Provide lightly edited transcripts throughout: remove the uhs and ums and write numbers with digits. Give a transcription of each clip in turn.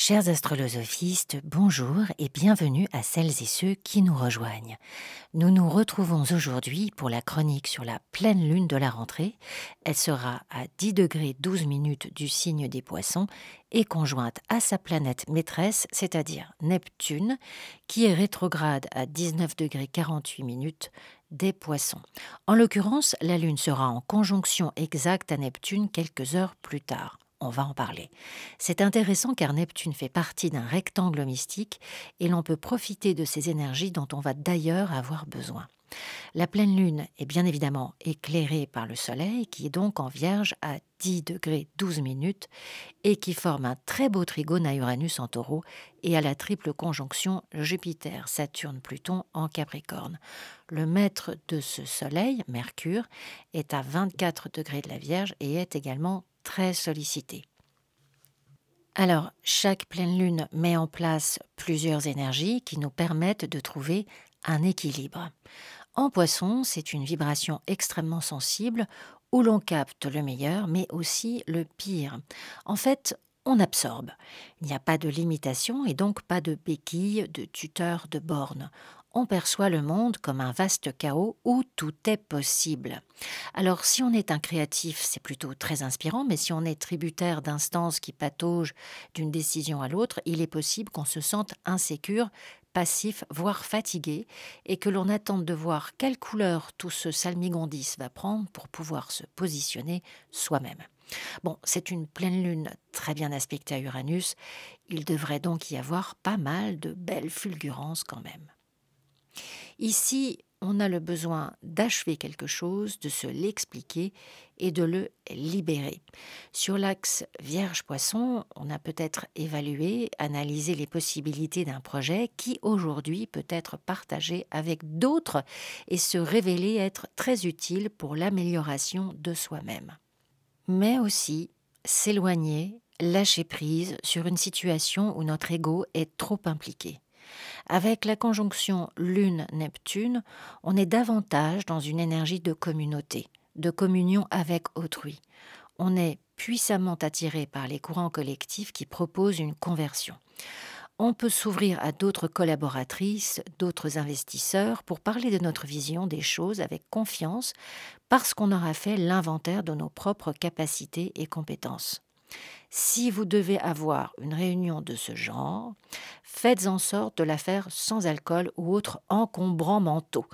Chers astrolosophistes, bonjour et bienvenue à celles et ceux qui nous rejoignent. Nous nous retrouvons aujourd'hui pour la chronique sur la pleine lune de la rentrée. Elle sera à 10 degrés 12 minutes du signe des Poissons et conjointe à sa planète maîtresse, c'est-à-dire Neptune, qui est rétrograde à 19 degrés 48 minutes des Poissons. En l'occurrence, la lune sera en conjonction exacte à Neptune quelques heures plus tard. On va en parler. C'est intéressant car Neptune fait partie d'un rectangle mystique et l'on peut profiter de ces énergies dont on va d'ailleurs avoir besoin. La pleine lune est bien évidemment éclairée par le soleil qui est donc en Vierge à 10 degrés 12 minutes et qui forme un très beau trigone à Uranus en Taureau et à la triple conjonction Jupiter, Saturne, Pluton en Capricorne. Le maître de ce soleil, Mercure, est à 24 degrés de la Vierge et est également très sollicité. Alors, chaque pleine lune met en place plusieurs énergies qui nous permettent de trouver un équilibre. En Poisson, c'est une vibration extrêmement sensible où l'on capte le meilleur mais aussi le pire. En fait, on absorbe. Il n'y a pas de limitation et donc pas de béquilles, de tuteurs, de bornes. On perçoit le monde comme un vaste chaos où tout est possible. Alors, si on est un créatif, c'est plutôt très inspirant, mais si on est tributaire d'instances qui pataugent d'une décision à l'autre, il est possible qu'on se sente insécure, passif, voire fatigué, et que l'on attende de voir quelle couleur tout ce salmigondis va prendre pour pouvoir se positionner soi-même. Bon, c'est une pleine lune très bien aspectée à Uranus, il devrait donc y avoir pas mal de belles fulgurances quand même. Ici, on a le besoin d'achever quelque chose, de se l'expliquer et de le libérer. Sur l'axe Vierge-Poisson, on a peut-être évalué, analysé les possibilités d'un projet qui aujourd'hui peut être partagé avec d'autres et se révéler être très utile pour l'amélioration de soi-même. Mais aussi s'éloigner, lâcher prise sur une situation où notre ego est trop impliqué. Avec la conjonction Lune-Neptune, on est davantage dans une énergie de communauté, de communion avec autrui. On est puissamment attiré par les courants collectifs qui proposent une conversion. On peut s'ouvrir à d'autres collaboratrices, d'autres investisseurs pour parler de notre vision des choses avec confiance parce qu'on aura fait l'inventaire de nos propres capacités et compétences. Si vous devez avoir une réunion de ce genre, faites en sorte de la faire sans alcool ou autre encombrant manteau.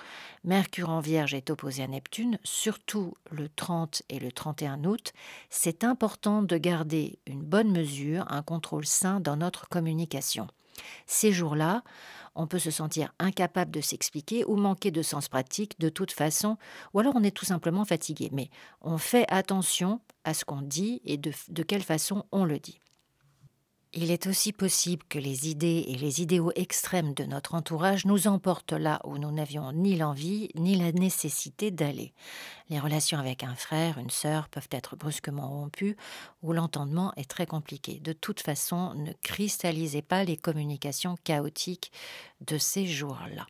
Mercure en Vierge est opposé à Neptune, surtout le 30 et le 31 août. C'est important de garder une bonne mesure, un contrôle sain dans notre communication. Ces jours-là, on peut se sentir incapable de s'expliquer ou manquer de sens pratique de toute façon, ou alors on est tout simplement fatigué. Mais on fait attention à ce qu'on dit et de quelle façon on le dit. Il est aussi possible que les idées et les idéaux extrêmes de notre entourage nous emportent là où nous n'avions ni l'envie ni la nécessité d'aller. Les relations avec un frère, une sœur peuvent être brusquement rompues ou l'entendement est très compliqué. De toute façon, ne cristallisez pas les communications chaotiques de ces jours-là.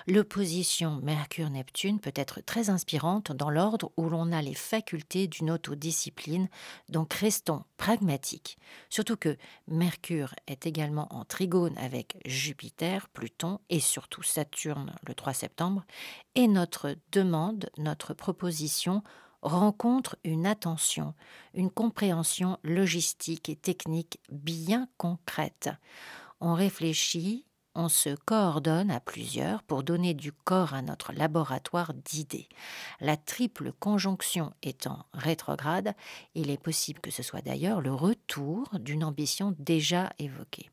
L'opposition Mercure-Neptune peut être très inspirante dans l'ordre où l'on a les facultés d'une autodiscipline, donc restons pragmatiques. Surtout que Mercure est également en trigone avec Jupiter, Pluton et surtout Saturne le 3 septembre, et notre demande, notre proposition rencontre une attention, une compréhension logistique et technique bien concrète. On réfléchit, on se coordonne à plusieurs pour donner du corps à notre laboratoire d'idées. La triple conjonction étant rétrograde, il est possible que ce soit d'ailleurs le retour d'une ambition déjà évoquée.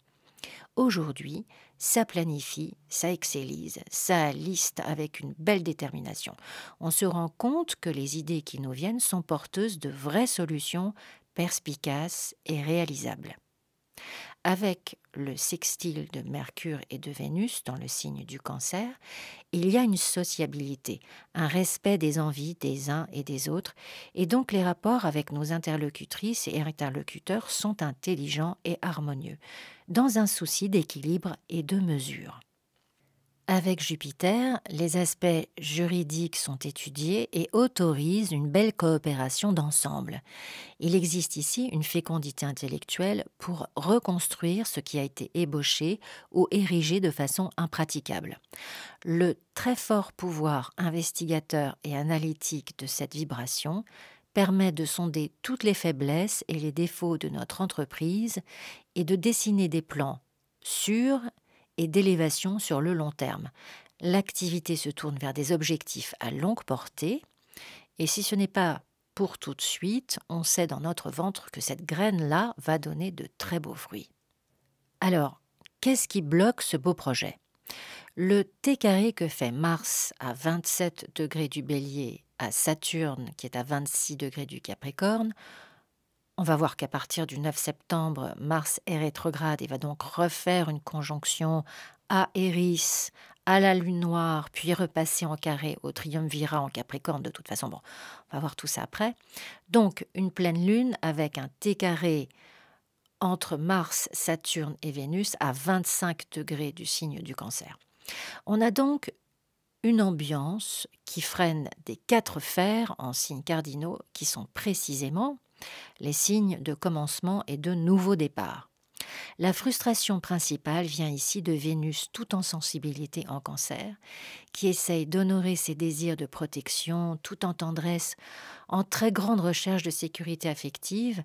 Aujourd'hui, ça planifie, ça excellise, ça liste avec une belle détermination. On se rend compte que les idées qui nous viennent sont porteuses de vraies solutions perspicaces et réalisables. Avec le sextile de Mercure et de Vénus dans le signe du Cancer, il y a une sociabilité, un respect des envies des uns et des autres, et donc les rapports avec nos interlocutrices et interlocuteurs sont intelligents et harmonieux, dans un souci d'équilibre et de mesure. Avec Jupiter, les aspects juridiques sont étudiés et autorisent une belle coopération d'ensemble. Il existe ici une fécondité intellectuelle pour reconstruire ce qui a été ébauché ou érigé de façon impraticable. Le très fort pouvoir investigateur et analytique de cette vibration permet de sonder toutes les faiblesses et les défauts de notre entreprise et de dessiner des plans sûrs et d'élévation sur le long terme. L'activité se tourne vers des objectifs à longue portée et si ce n'est pas pour tout de suite, on sait dans notre ventre que cette graine-là va donner de très beaux fruits. Alors, qu'est-ce qui bloque ce beau projet ? Le T carré que fait Mars à 27 degrés du Bélier à Saturne qui est à 26 degrés du Capricorne, on va voir qu'à partir du 9 septembre, Mars est rétrograde et va donc refaire une conjonction à Éris, à la Lune noire, puis repasser en carré au triumvirat en Capricorne. De toute façon, bon, on va voir tout ça après. Donc, une pleine Lune avec un T carré entre Mars, Saturne et Vénus à 25 degrés du signe du Cancer. On a donc une ambiance qui freine des 4 fers en signes cardinaux qui sont précisément les signes de commencement et de nouveau départ. La frustration principale vient ici de Vénus tout en sensibilité en Cancer, qui essaye d'honorer ses désirs de protection tout en tendresse, en très grande recherche de sécurité affective,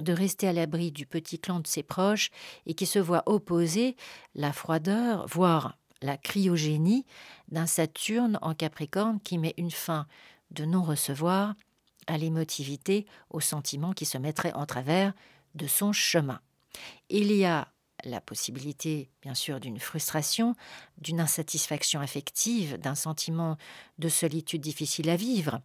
de rester à l'abri du petit clan de ses proches et qui se voit opposer la froideur, voire la cryogénie d'un Saturne en Capricorne qui met une fin de non-recevoir à l'émotivité, aux sentiments qui se mettraient en travers de son chemin. Il y a la possibilité, bien sûr, d'une frustration, d'une insatisfaction affective, d'un sentiment de solitude difficile à vivre,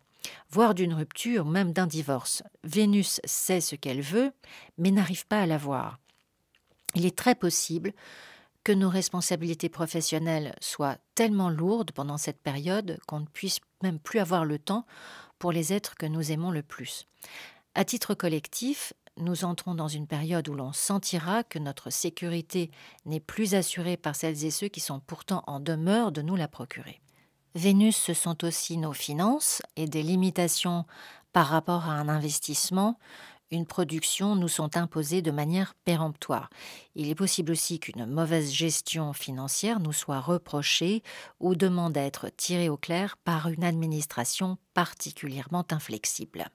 voire d'une rupture, même d'un divorce. Vénus sait ce qu'elle veut, mais n'arrive pas à l'avoir. Il est très possible que nos responsabilités professionnelles soient tellement lourdes pendant cette période qu'on ne puisse même plus avoir le temps pour les êtres que nous aimons le plus. À titre collectif, nous entrons dans une période où l'on sentira que notre sécurité n'est plus assurée par celles et ceux qui sont pourtant en demeure de nous la procurer. Vénus, ce sont aussi nos finances et des limitations par rapport à un investissement, une production nous sont imposées de manière péremptoire. Il est possible aussi qu'une mauvaise gestion financière nous soit reprochée ou demande à être tirée au clair par une administration particulièrement inflexible.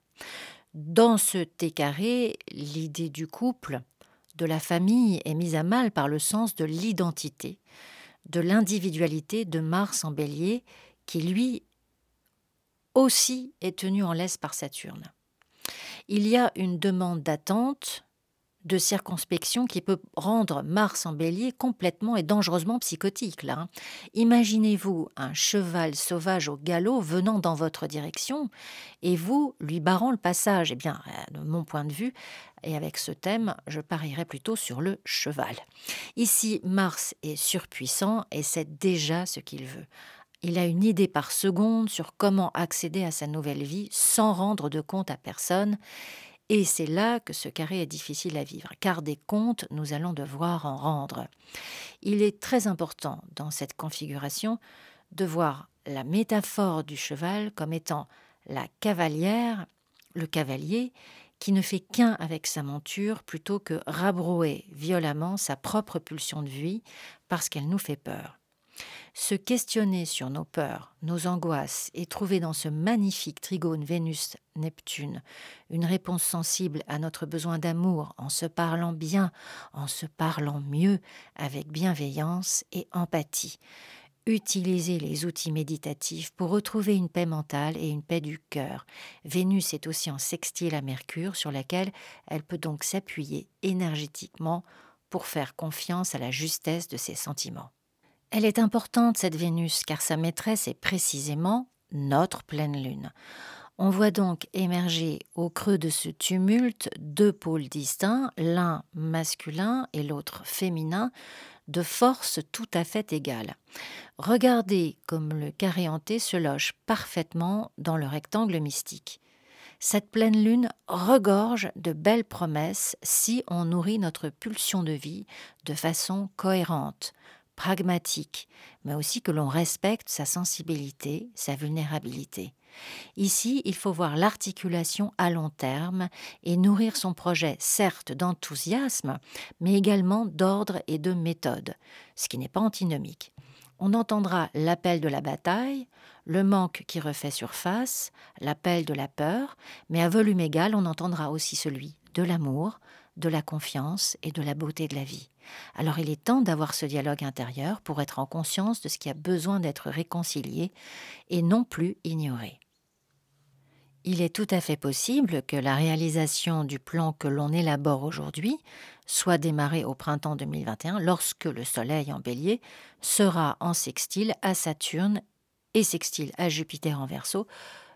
Dans ce T carré, l'idée du couple, de la famille est mise à mal par le sens de l'identité, de l'individualité de Mars en Bélier, qui lui aussi est tenu en laisse par Saturne. Il y a une demande d'attente, de circonspection qui peut rendre Mars en Bélier complètement et dangereusement psychotique. Là. Imaginez-vous un cheval sauvage au galop venant dans votre direction et vous lui barrant le passage. Eh bien, de mon point de vue, et avec ce thème, je parierais plutôt sur le cheval. Ici, Mars est surpuissant et c'est déjà ce qu'il veut. Il a une idée par seconde sur comment accéder à sa nouvelle vie sans rendre de compte à personne. Et c'est là que ce carré est difficile à vivre, car des comptes, nous allons devoir en rendre. Il est très important dans cette configuration de voir la métaphore du cheval comme étant la cavalière, le cavalier, qui ne fait qu'un avec sa monture plutôt que rabrouer violemment sa propre pulsion de vie parce qu'elle nous fait peur. Se questionner sur nos peurs, nos angoisses et trouver dans ce magnifique trigone Vénus-Neptune une réponse sensible à notre besoin d'amour en se parlant bien, en se parlant mieux, avec bienveillance et empathie. Utiliser les outils méditatifs pour retrouver une paix mentale et une paix du cœur. Vénus est aussi en sextile à Mercure sur laquelle elle peut donc s'appuyer énergétiquement pour faire confiance à la justesse de ses sentiments. Elle est importante, cette Vénus, car sa maîtresse est précisément notre pleine lune. On voit donc émerger au creux de ce tumulte 2 pôles distincts, l'un masculin et l'autre féminin, de force tout à fait égale. Regardez comme le carré hanté se loge parfaitement dans le rectangle mystique. Cette pleine lune regorge de belles promesses si on nourrit notre pulsion de vie de façon cohérente, pragmatique, mais aussi que l'on respecte sa sensibilité, sa vulnérabilité. Ici, il faut voir l'articulation à long terme et nourrir son projet, certes d'enthousiasme, mais également d'ordre et de méthode, ce qui n'est pas antinomique. On entendra l'appel de la bataille, le manque qui refait surface, l'appel de la peur, mais à volume égal, on entendra aussi celui de l'amour, de la confiance et de la beauté de la vie. Alors il est temps d'avoir ce dialogue intérieur pour être en conscience de ce qui a besoin d'être réconcilié et non plus ignoré. Il est tout à fait possible que la réalisation du plan que l'on élabore aujourd'hui soit démarrée au printemps 2021 lorsque le Soleil en Bélier sera en sextile à Saturne et sextile à Jupiter en Verseau,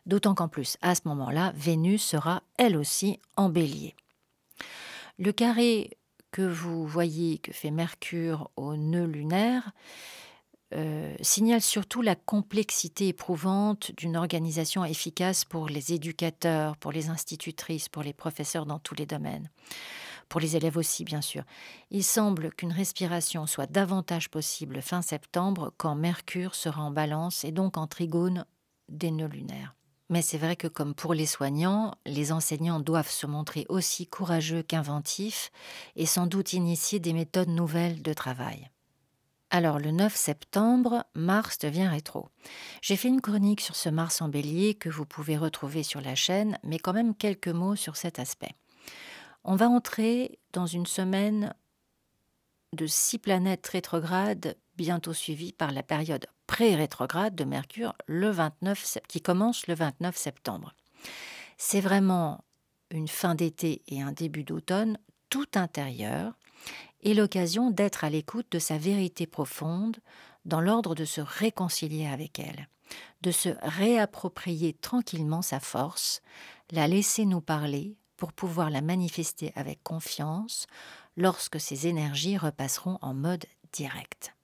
d'autant qu'en plus, à ce moment-là, Vénus sera elle aussi en Bélier. Le carré que vous voyez que fait Mercure au nœud lunaire signale surtout la complexité éprouvante d'une organisation efficace pour les éducateurs, pour les institutrices, pour les professeurs dans tous les domaines, pour les élèves aussi bien sûr. Il semble qu'une respiration soit davantage possible fin septembre quand Mercure sera en balance et donc en trigone des nœuds lunaires. Mais c'est vrai que comme pour les soignants, les enseignants doivent se montrer aussi courageux qu'inventifs et sans doute initier des méthodes nouvelles de travail. Alors, le 9 septembre, Mars devient rétro. J'ai fait une chronique sur ce Mars en Bélier que vous pouvez retrouver sur la chaîne, mais quand même quelques mots sur cet aspect. On va entrer dans une semaine de 6 planètes rétrogrades, bientôt suivie par la période pré-rétrograde de Mercure, qui commence le 29 septembre. C'est vraiment une fin d'été et un début d'automne tout intérieur, et l'occasion d'être à l'écoute de sa vérité profonde, dans l'ordre de se réconcilier avec elle, de se réapproprier tranquillement sa force, la laisser nous parler pour pouvoir la manifester avec confiance lorsque ses énergies repasseront en mode direct.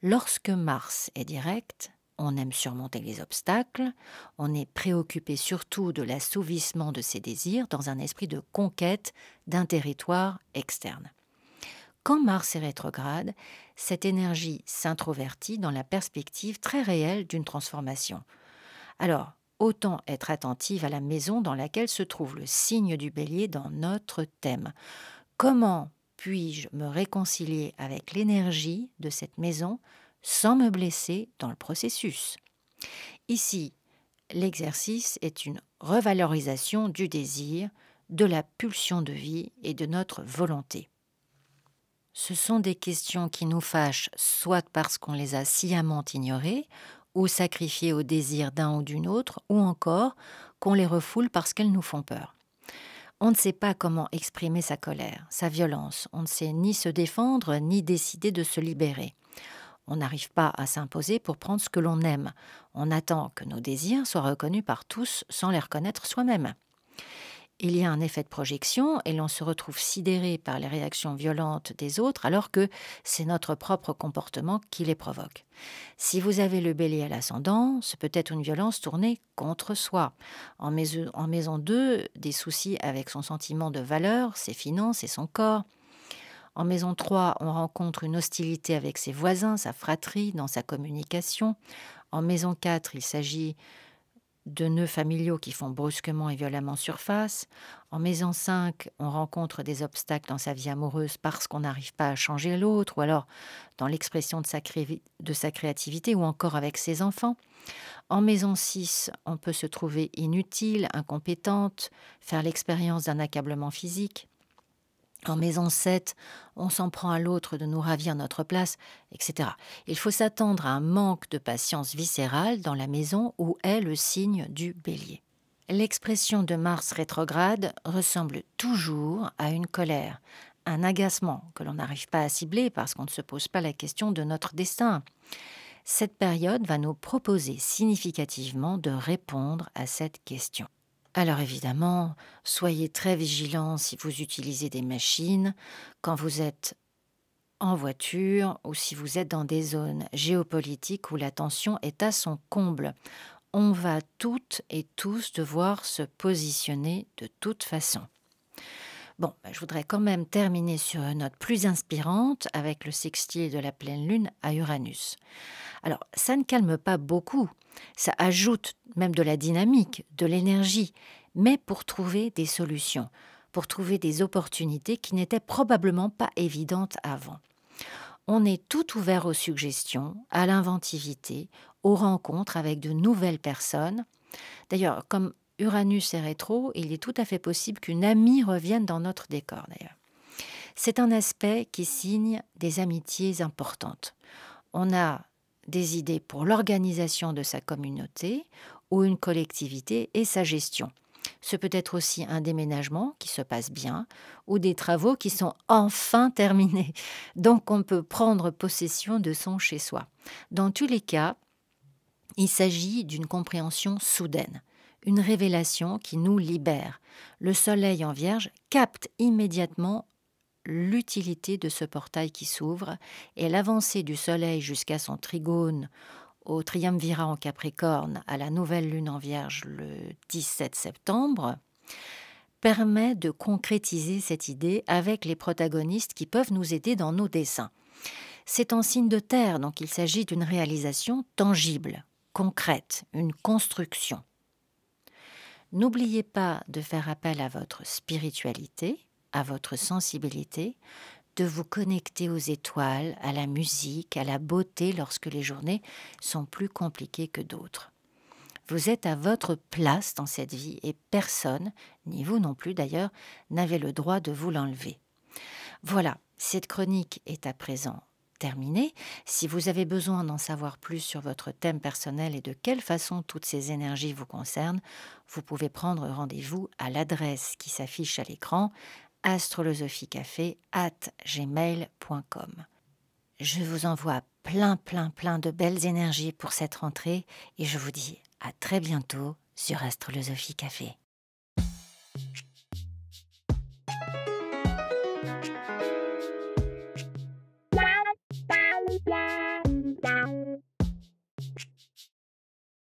Lorsque Mars est direct, on aime surmonter les obstacles, on est préoccupé surtout de l'assouvissement de ses désirs dans un esprit de conquête d'un territoire externe. Quand Mars est rétrograde, cette énergie s'introvertit dans la perspective très réelle d'une transformation. Alors, autant être attentive à la maison dans laquelle se trouve le signe du Bélier dans notre thème. Comment puis-je me réconcilier avec l'énergie de cette maison sans me blesser dans le processus? Ici, l'exercice est une revalorisation du désir, de la pulsion de vie et de notre volonté. Ce sont des questions qui nous fâchent soit parce qu'on les a sciemment ignorées ou sacrifiées au désir d'un ou d'une autre, ou encore qu'on les refoule parce qu'elles nous font peur. On ne sait pas comment exprimer sa colère, sa violence, on ne sait ni se défendre ni décider de se libérer. On n'arrive pas à s'imposer pour prendre ce que l'on aime. On attend que nos désirs soient reconnus par tous sans les reconnaître soi-même. Il y a un effet de projection et l'on se retrouve sidéré par les réactions violentes des autres alors que c'est notre propre comportement qui les provoque. Si vous avez le Bélier à l'ascendant, c'est peut-être une violence tournée contre soi. En maison 2, des soucis avec son sentiment de valeur, ses finances et son corps. En maison 3, on rencontre une hostilité avec ses voisins, sa fratrie, dans sa communication. En maison 4, il s'agit de nœuds familiaux qui font brusquement et violemment surface. En maison 5, on rencontre des obstacles dans sa vie amoureuse parce qu'on n'arrive pas à changer l'autre, ou alors dans l'expression de sa créativité, ou encore avec ses enfants. En maison 6, on peut se trouver inutile, incompétente, faire l'expérience d'un accablement physique. En maison 7, on s'en prend à l'autre de nous ravir notre place, etc. Il faut s'attendre à un manque de patience viscérale dans la maison où est le signe du Bélier. L'expression de Mars rétrograde ressemble toujours à une colère, un agacement que l'on n'arrive pas à cibler parce qu'on ne se pose pas la question de notre destin. Cette période va nous proposer significativement de répondre à cette question. Alors évidemment, soyez très vigilants si vous utilisez des machines, quand vous êtes en voiture ou si vous êtes dans des zones géopolitiques où la tension est à son comble. On va toutes et tous devoir se positionner de toute façon. Bon, je voudrais quand même terminer sur une note plus inspirante avec le sextile de la pleine lune à Uranus. Alors, ça ne calme pas beaucoup, ça ajoute même de la dynamique, de l'énergie, mais pour trouver des solutions, pour trouver des opportunités qui n'étaient probablement pas évidentes avant. On est tout ouvert aux suggestions, à l'inventivité, aux rencontres avec de nouvelles personnes. D'ailleurs, comme Uranus est rétro, il est tout à fait possible qu'une amie revienne dans notre décor d'ailleurs. C'est un aspect qui signe des amitiés importantes. On a des idées pour l'organisation de sa communauté ou une collectivité et sa gestion. Ce peut être aussi un déménagement qui se passe bien ou des travaux qui sont enfin terminés. Donc on peut prendre possession de son chez-soi. Dans tous les cas, il s'agit d'une compréhension soudaine, une révélation qui nous libère. Le soleil en Vierge capte immédiatement l'utilité de ce portail qui s'ouvre et l'avancée du soleil jusqu'à son trigone au triumvirat en Capricorne à la nouvelle lune en Vierge le 17 septembre permet de concrétiser cette idée avec les protagonistes qui peuvent nous aider dans nos dessins. C'est en signe de terre, donc il s'agit d'une réalisation tangible, concrète, une construction. N'oubliez pas de faire appel à votre spiritualité, à votre sensibilité, de vous connecter aux étoiles, à la musique, à la beauté lorsque les journées sont plus compliquées que d'autres. Vous êtes à votre place dans cette vie et personne, ni vous non plus d'ailleurs, n'avez le droit de vous l'enlever. Voilà, cette chronique est à présent terminée. Si vous avez besoin d'en savoir plus sur votre thème personnel et de quelle façon toutes ces énergies vous concernent, vous pouvez prendre rendez-vous à l'adresse qui s'affiche à l'écran astrolosophicafé@gmail.com. Je vous envoie plein de belles énergies pour cette rentrée et je vous dis à très bientôt sur Astrolosophie Café. Blah, blah, blah.